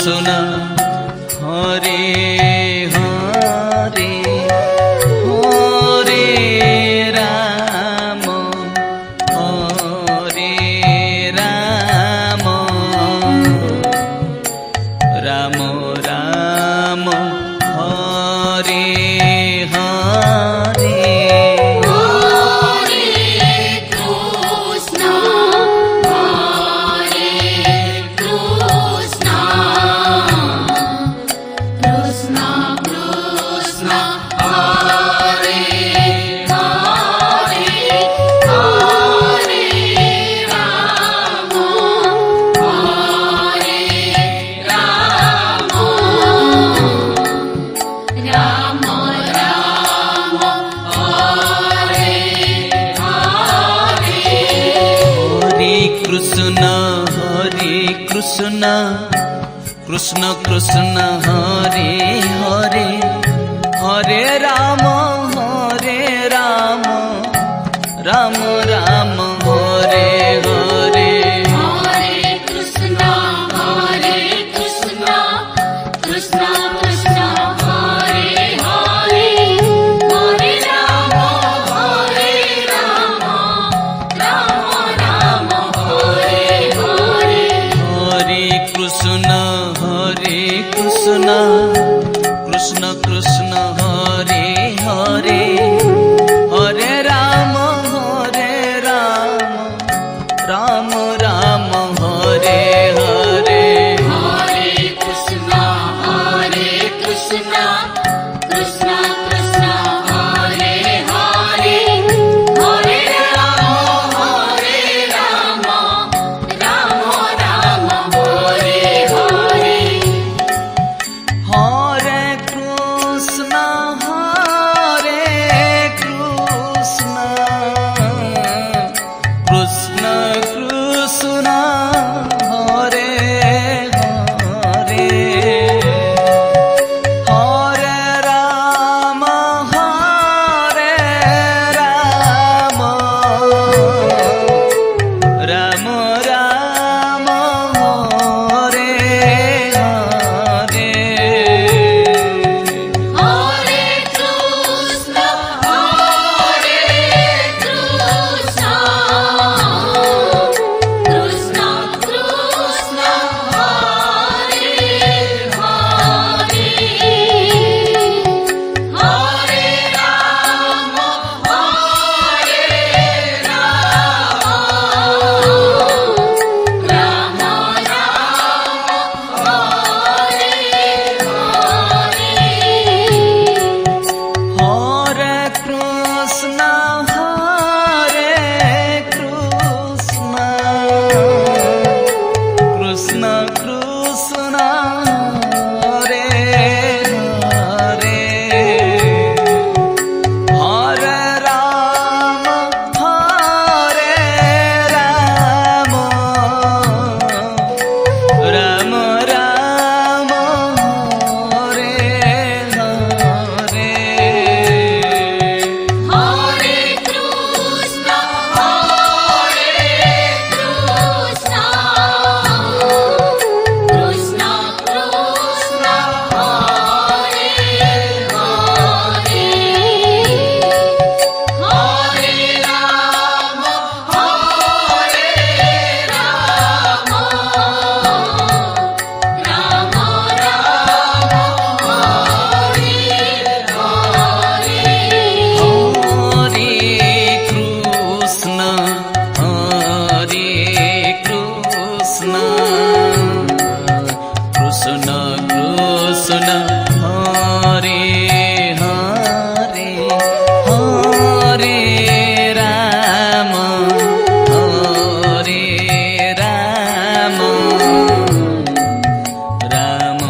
Krishna Hare Hare Hare Ram Ram Ram Hare Hare Krishna Krishna Krishna Hare Hare Hare Ram Ram Ram Hare Hare Hare Krishna Krishna Krishna Hare Hare Hare Ram Ram Hare Hare Hare Krishna Krishna Krishna Hare Hare Hare Ram Ram Ram Hare Hare Hare Krishna Krishna Krishna Hare Hare Hare Ram Ram Hare Hare Hare Krishna Krishna Krishna Hare Hare Hare Ram Ram Ram Hare Hare Hare Krishna Krishna Krishna Hare Hare Hare Ram Ram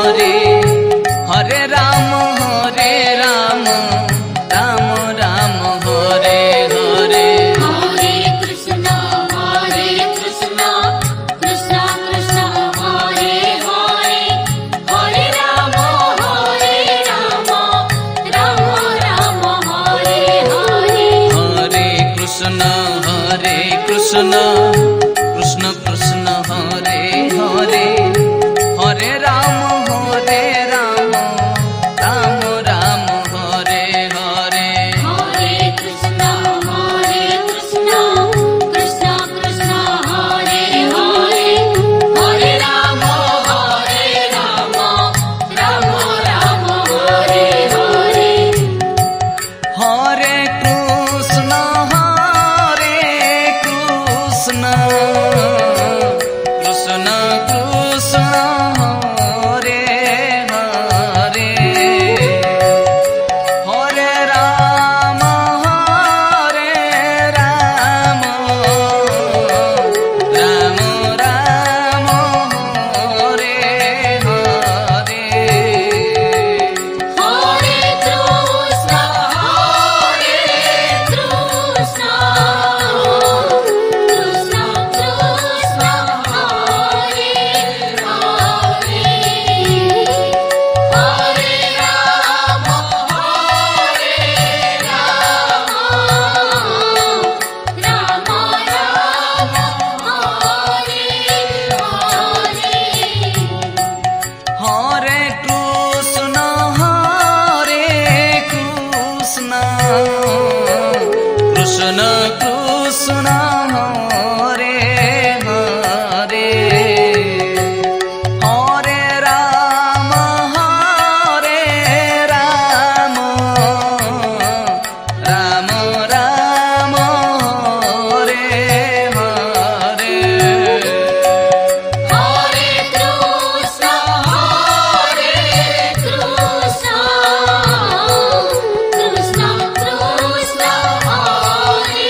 Hare Hare Ram Ram Ram Hare Hare Hare Krishna, Krishna Krishna, Hare Hare, Hare Rama, Rama Rama, Hare Hare. Hare Krishna Krishna Krishna Hare Hare Hare Ram Ram Ram Hare Hare Hare Krishna, Krishna Krishna, Hare Hare, Hare Rama, Rama Rama, Hare Hare. Hare Krishna Krishna Krishna Krishna Hare Hare Hare Ram Ram Ram Ram Hare Hare Hare Krishna, Krishna Krishna, Hare Hare, Hare Rama, Rama Rama, Hare Hare. Hare Krishna Krishna Krishna Hare Hare Hare Ram Ram Ram Ram Hare Hare Hare Krishna, Krishna Krishna, Hare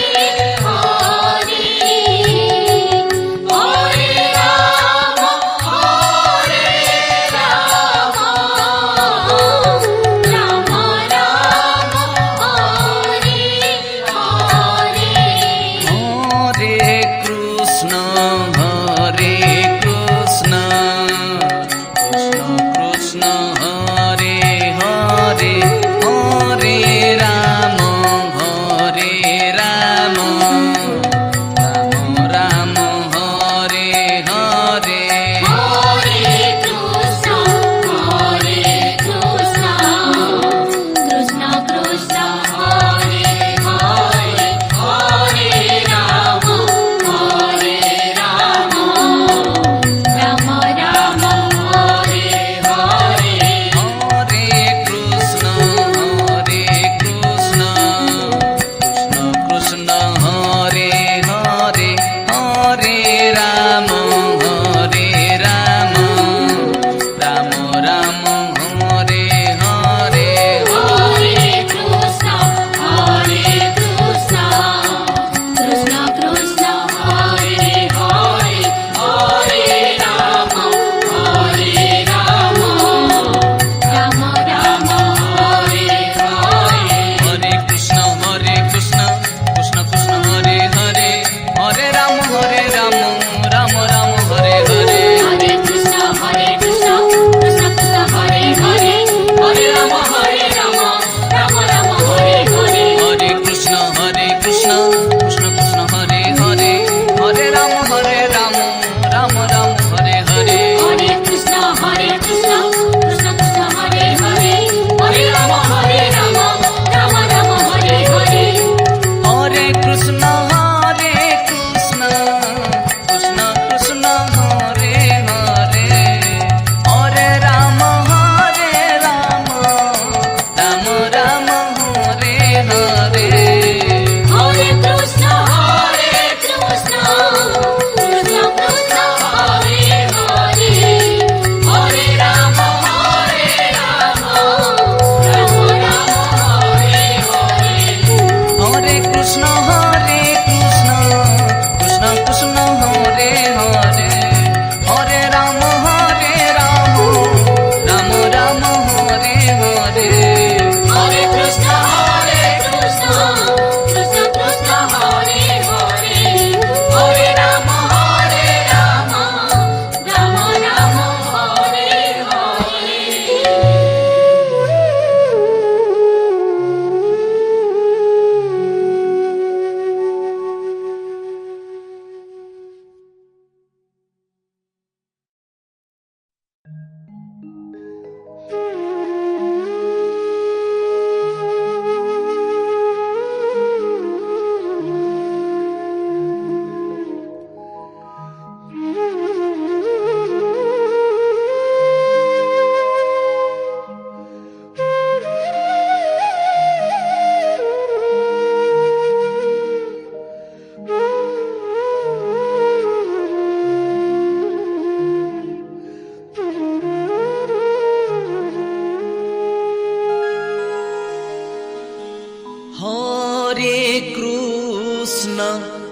Hare,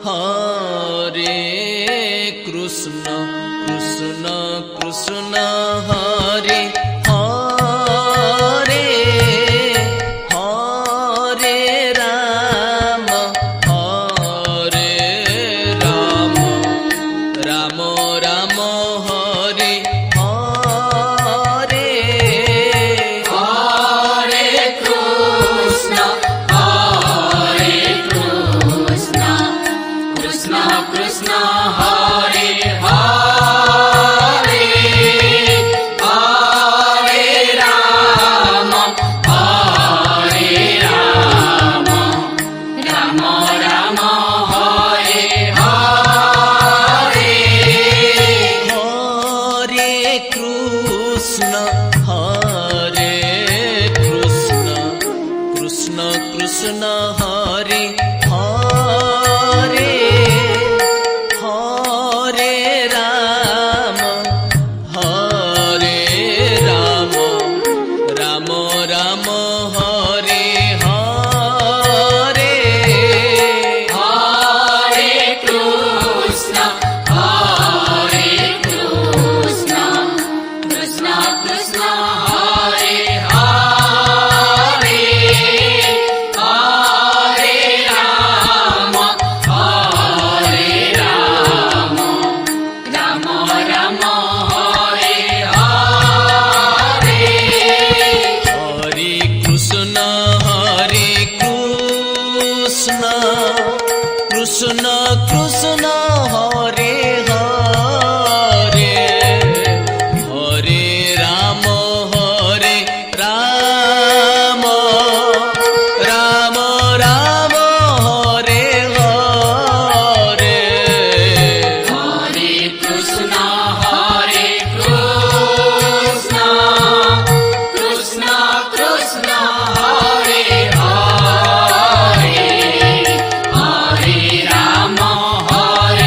Hare Krishna Krishna Krishna Hare Hare Hare Ram Ram Ram Hare Hare Hare Krishna, Hare Krishna, Krishna Krishna, Hare Hare, Hare Rama, Hare Rama, Rama Rama, Hare Hare. Hare Krishna Krishna Krishna Hare Hare Hare Ram Ram Ram Hare Hare Hare Krishna, Hare Krishna, Krishna Krishna, Hare Hare, Hare Rama, Hare Rama, Rama Rama, Hare Hare. Hare Krishna Krishna Krishna Hare Hare Hare Ram Ram Ram Ram Hare Hare Hare Krishna, Hare Krishna, Krishna Krishna, Hare Hare, Hare Rama, Hare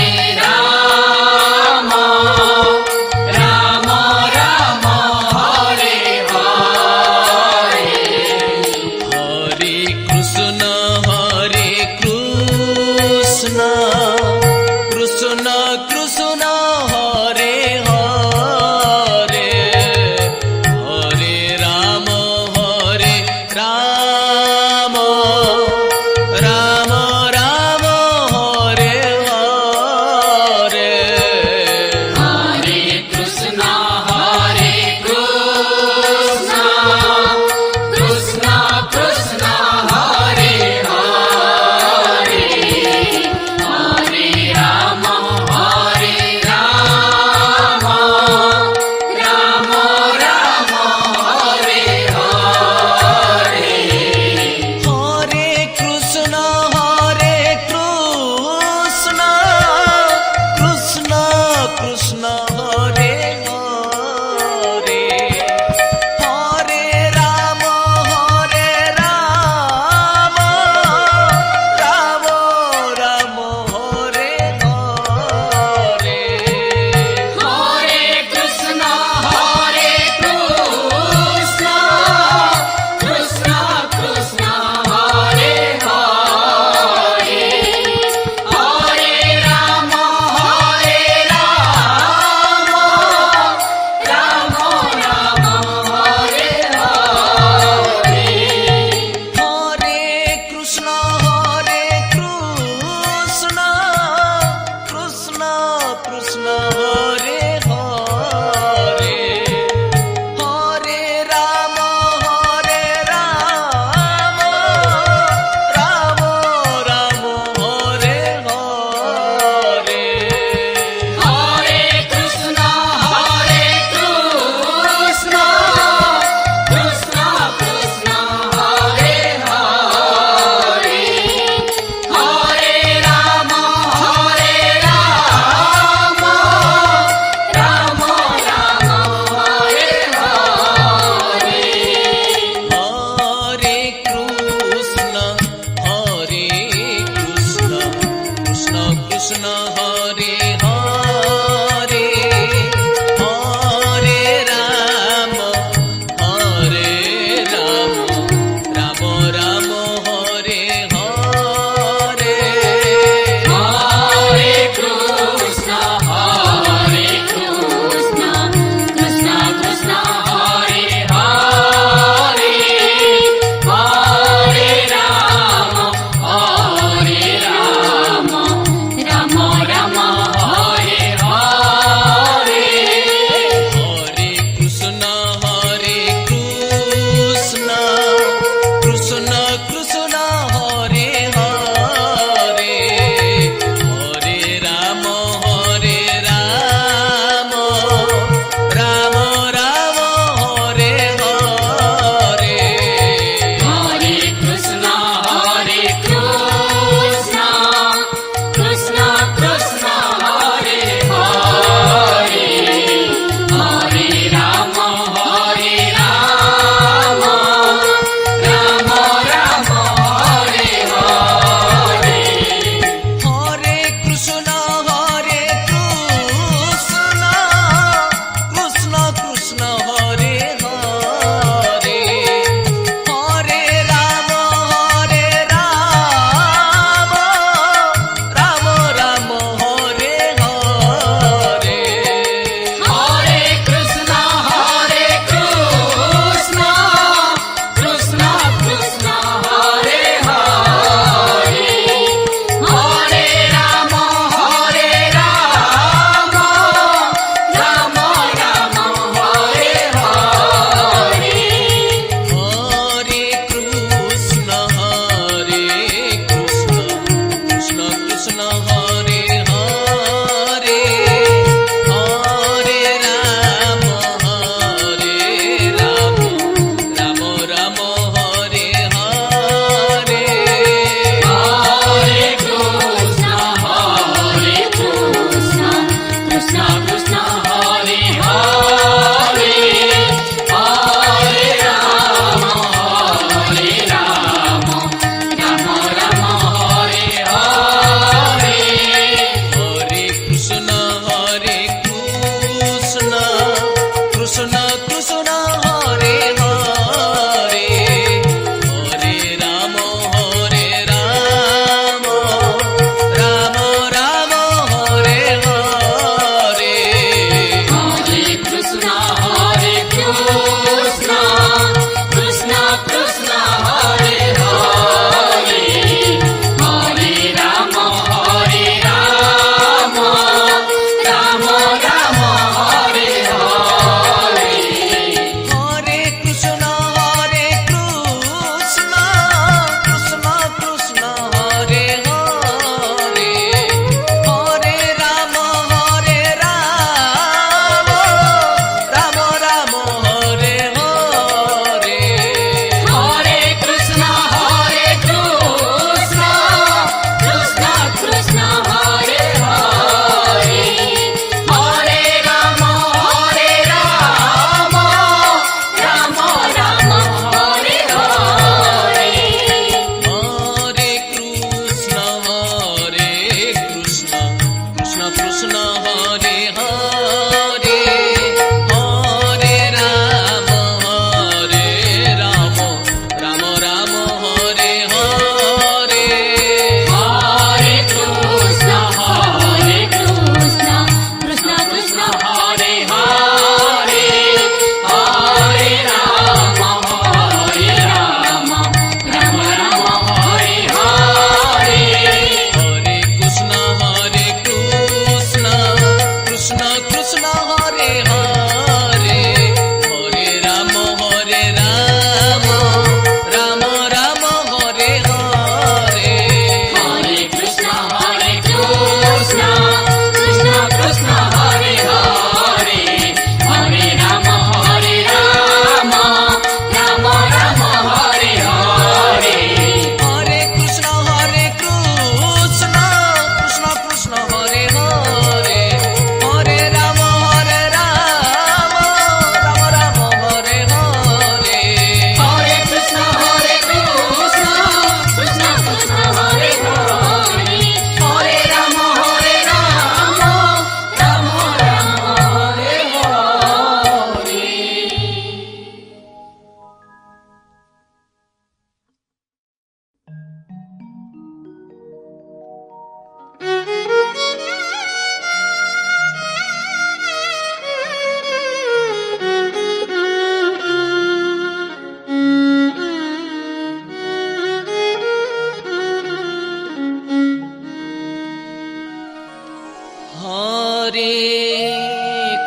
Hare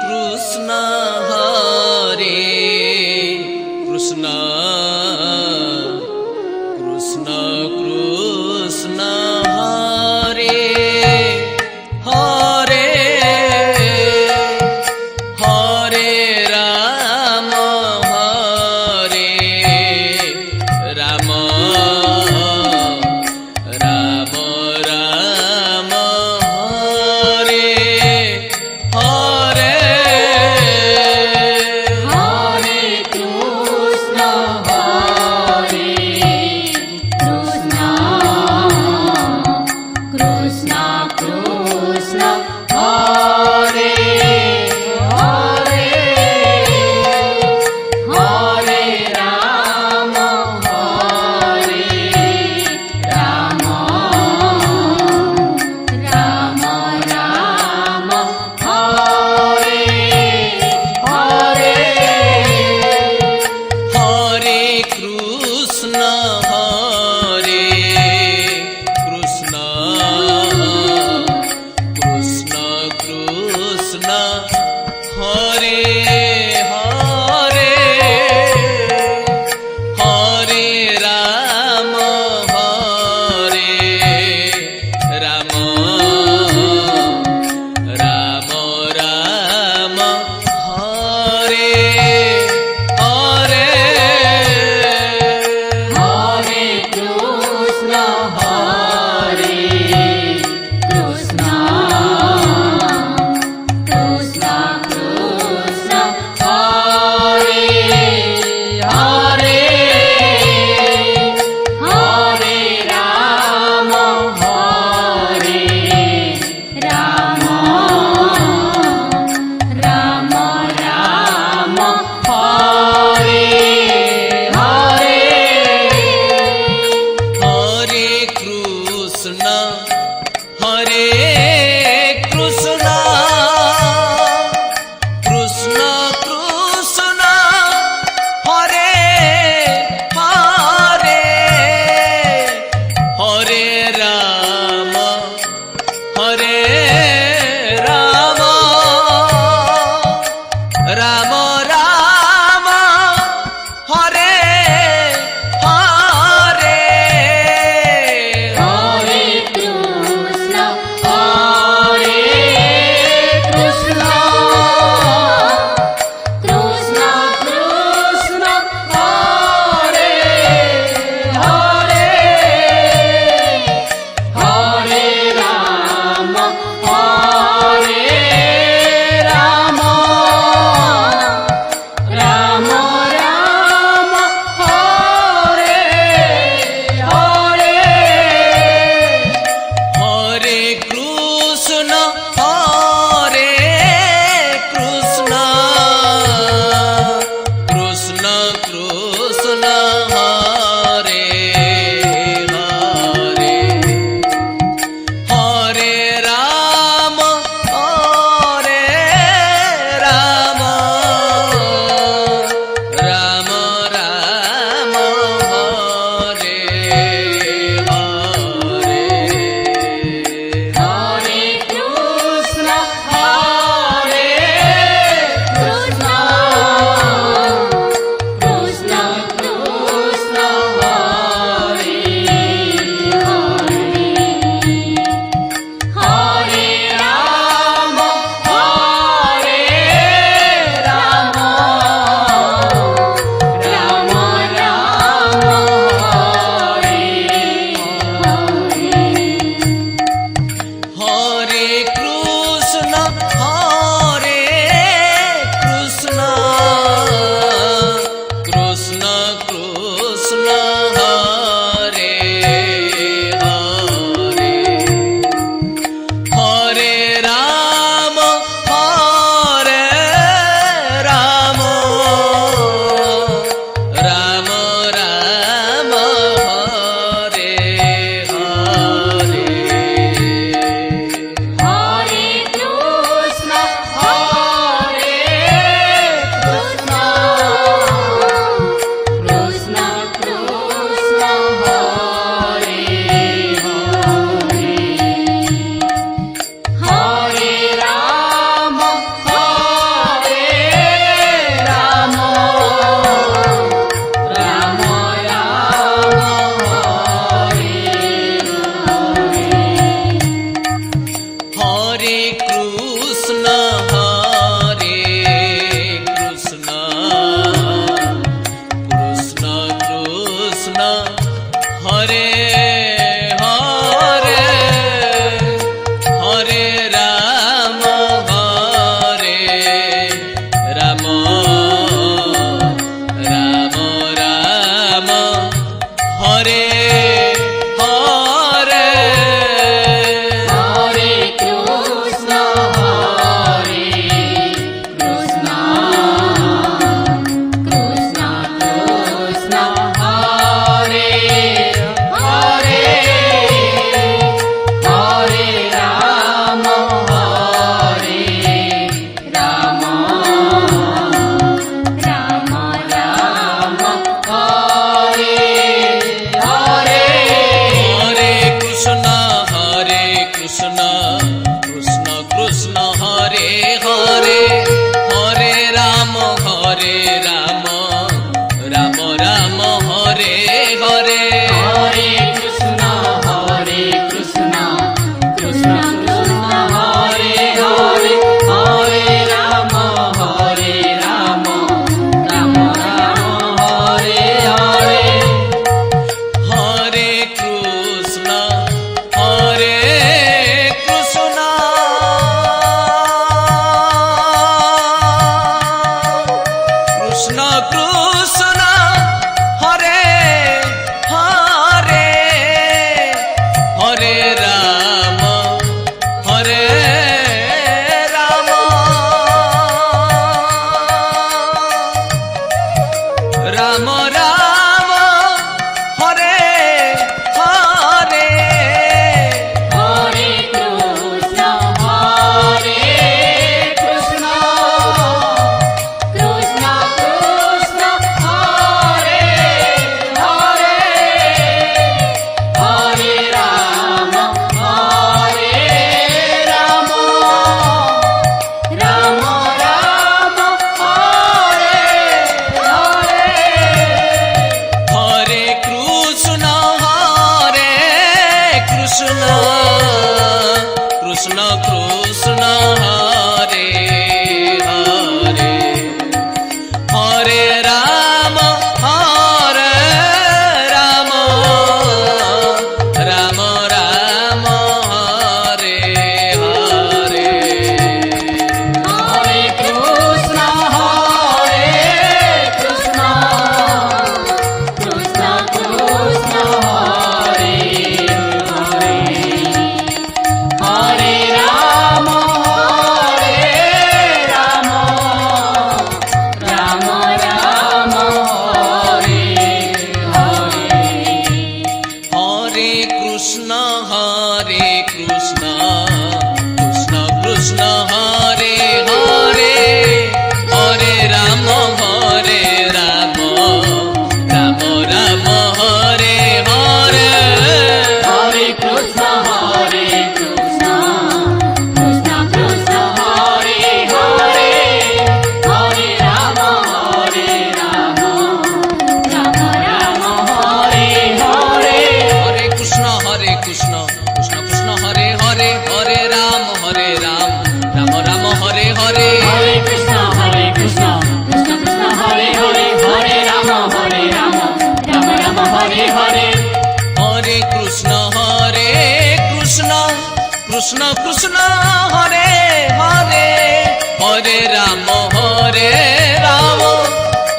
Krishna Krishna Krishna Hare Hare Hare Ram Ram Ram Ram Hare Hare Hare Krishna Hare Krishna Krishna Krishna Hare Hare Hare Ram Ram Ram Ram Hare Hare Hare Krishna Krishna Krishna Krishna Hare Hare Hare Ram Ram Ram Ram Hare Hare Hare Krishna Hare Krishna Krishna Krishna Hare Hare Hare Ram Ram Ram Ram Hare Hare Hare Krishna Hare Krishna Krishna Krishna Hare Hare Hare Ram Ram Ram Ram Hare Hare Hare Krishna Krishna Krishna Krishna Hare Hare Hare Ram Ram Ram Hare Hare Hare Krishna, Krishna Krishna, Hare Hare, Hare Rama, Rama Rama, Hare Hare. Hare Krishna Krishna Krishna Hare Hare Hare Ram Ram Ram Hare Hare Hare Krishna, Krishna Krishna, Hare Hare, Hare Rama, Rama Rama, Hare Hare. Hare Krishna Krishna Krishna Hare Hare Hare Ram Ram Ram Hare Hare Hare Krishna, Krishna Krishna, Hare Hare, Hare Rama, Rama Rama, Hare Hare. Hare Krishna Krishna Krishna Hare Hare Hare Ram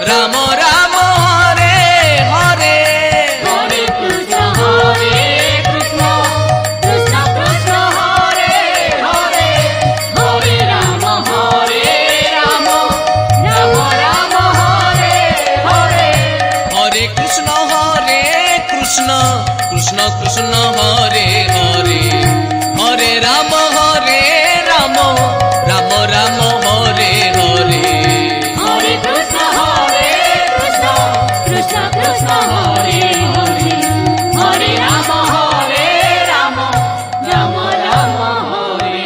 Ram Ram Hare Hare Hare Krishna, Krishna Krishna, Hare Hare, Hare Rama, Rama Rama, Hare Hare. Hare Krishna Krishna Krishna Hare Hare Hare Ram Ram Ram Hare Hare Hare Krishna, Krishna Krishna, Hare Hare, Hare Rama, Rama Rama, Hare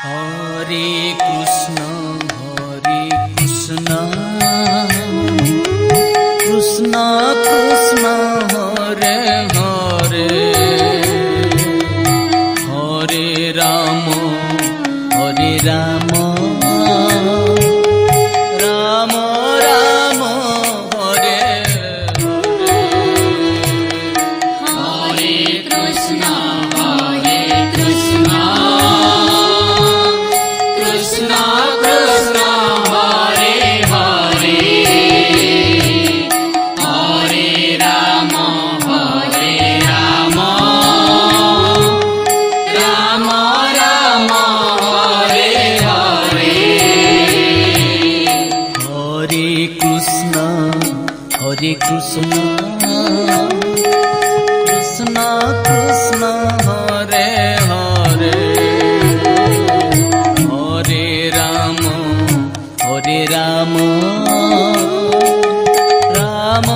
Hare Krishna Krishna Krishna Hare Hare Hare Ram Ram Ram Hare Hare Hare Krishna, Krishna Krishna, Hare Hare, Hare Rama, Rama Rama, Hare Hare. Hare Krishna Krishna Krishna Hare Hare Hare Ram Ram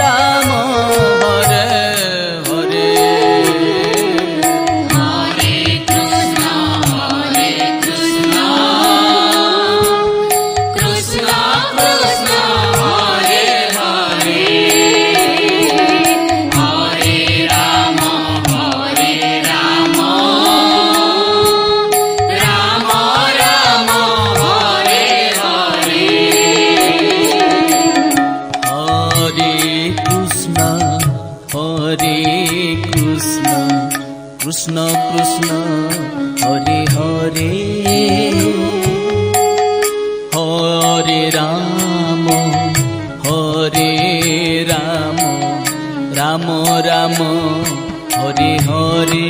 Ram Hare Hare Hare Krishna, Krishna Krishna Krishna, Hare Hare, Hare Rama, Rama Rama, Hare Hare. Hare Krishna Krishna Krishna Hare Hare Hare Ram Ram Ram Hare Hare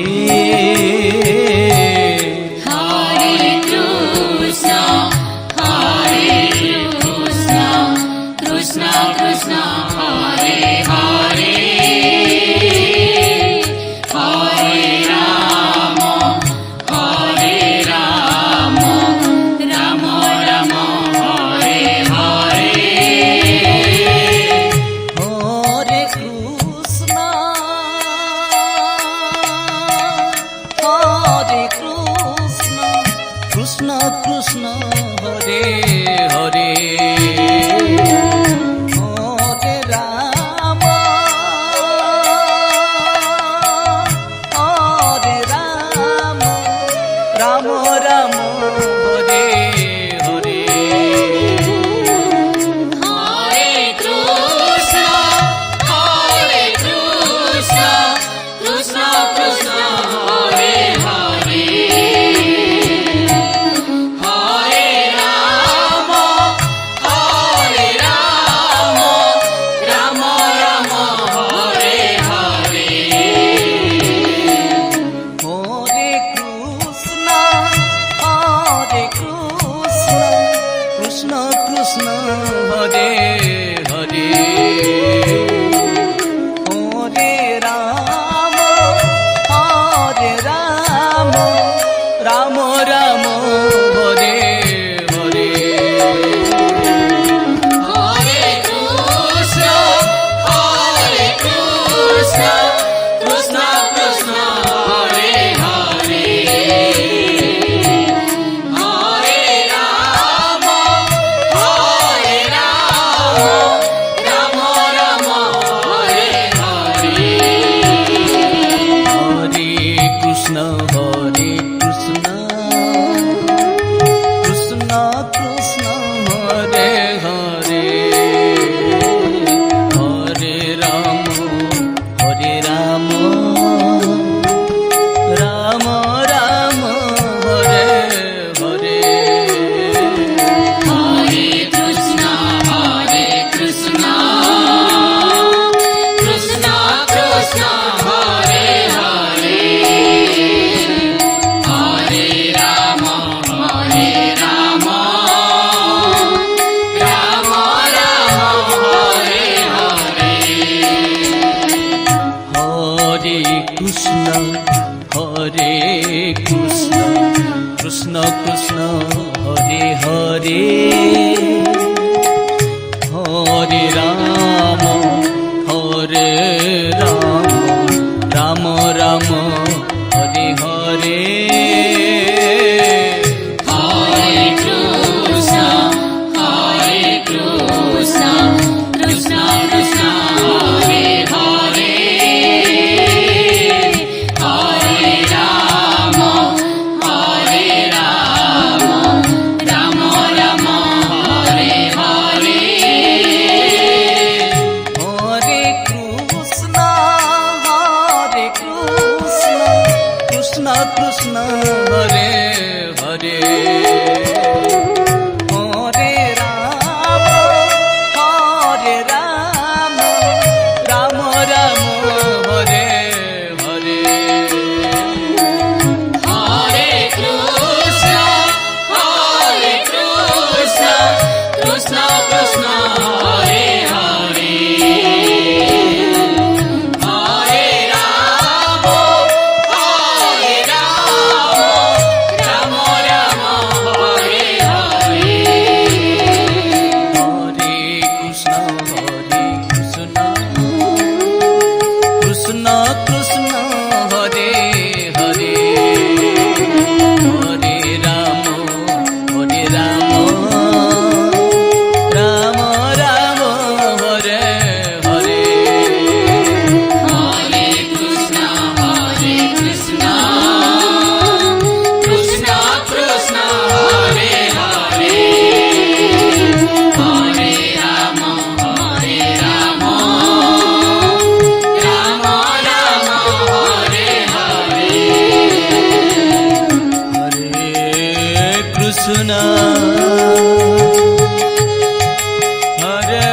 Hare Krishna, Krishna Krishna, Hare Hare, Hare Rama, Rama Rama, Hare Hare. Hare Krishna Hare Krishna Krishna Krishna Hare Hare Hare Ram Hare Ram Ram Ram Hare Hare Hare Krishna, Krishna Krishna, Hare Hare, Hare Rama, Rama Rama, Hare Hare. Hare Krishna Krishna Krishna Hare Hare Hare Ram Ram Ram Hare Hare Hare Krishna, Krishna Krishna, Hare Hare, Hare Rama, Rama Rama, Hare Hare. Hare Krishna Krishna Krishna Hare Hare Hare Ram Ram Ram Hare Hare Hare Krishna, Krishna Krishna, Hare Hare, Hare Rama, Rama Rama, Hare Hare. Hare Krishna Krishna Krishna Hare Hare Hare Ram Ram Ram Hare Hare Hare Krishna, Krishna Krishna, Hare Hare, Hare Rama, Rama Rama, Hare Hare. Hare Krishna Krishna Krishna Hare Hare Hare Ram Ram Ram Hare Hare Hare Krishna, Krishna Krishna, Hare Hare, Hare Rama, Rama Rama, Hare Hare. Hare Krishna Krishna Krishna Hare Hare Hare Ram Ram Ram Hare Hare Hare Krishna, Krishna Krishna, Hare Hare, Hare Rama, Rama Rama, Hare Hare. Hare Krishna Hare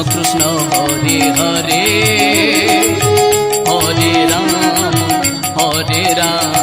Krishna Hare Hare Hare Ram Hare Ram